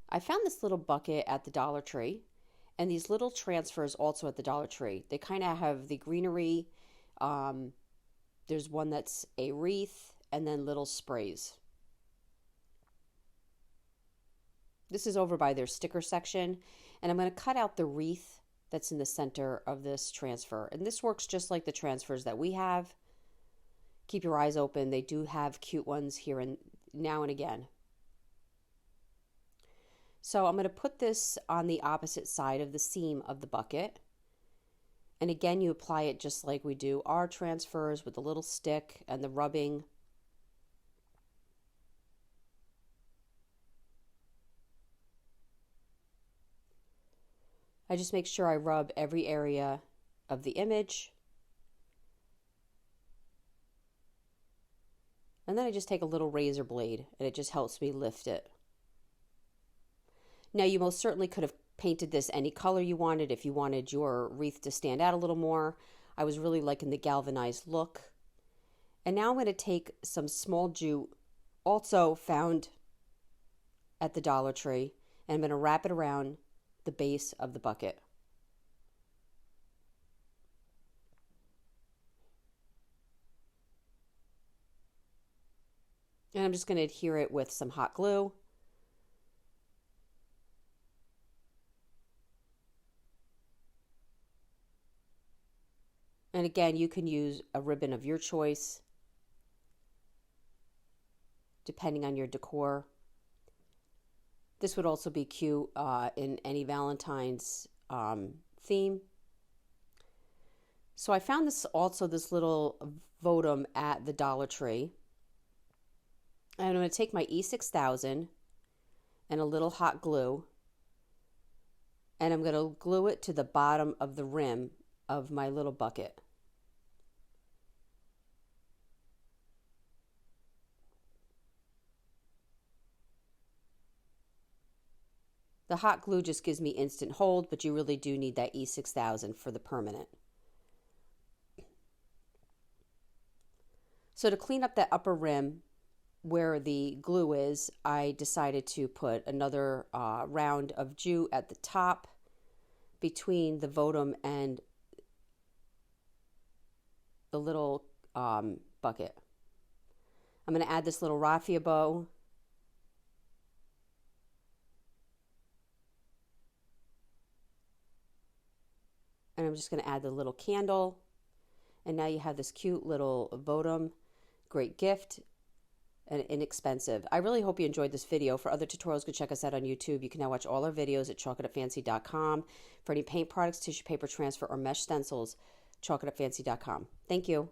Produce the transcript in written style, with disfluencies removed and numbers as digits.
I found this little bucket at the Dollar Tree and these little transfers also at the Dollar Tree. They kind of have the greenery. Um, there's one that's a wreath and then little sprays. This is over by their sticker section, and I'm going to cut out the wreath that's in the center of this transfer. And this works just like the transfers that we have. Keep your eyes open. They do have cute ones here and now and again. So I'm going to put this on the opposite side of the seam of the bucket. And again, you apply it just like we do our transfers with the little stick and the rubbing. I just make sure I rub every area of the image. And then I just take a little razor blade and it just helps me lift it. Now you most certainly could have painted this any color you wanted if you wanted your wreath to stand out a little more. I was really liking the galvanized look. And now I'm going to take some small jute, also found at the Dollar Tree, and I'm going to wrap it around the base of the bucket. And I'm just going to adhere it with some hot glue. And again, you can use a ribbon of your choice, depending on your decor. This would also be cute in any Valentine's theme. So I found this little Votive at the Dollar Tree. And I'm going to take my E6000 and a little hot glue, and I'm going to glue it to the bottom of the rim of my little bucket. The hot glue just gives me instant hold, but you really do need that E6000 for the permanent. So to clean up that upper rim where the glue is, I decided to put another round of jute at the top between the Votive and the little bucket. I'm going to add this little raffia bow. And I'm just going to add the little candle. And now you have this cute little Votive. Great gift and inexpensive. I really hope you enjoyed this video. For other tutorials, go check us out on YouTube. You can now watch all our videos at chalkitupfancy.com. For any paint products, tissue paper transfer, or mesh stencils, chalkitupfancy.com. Thank you.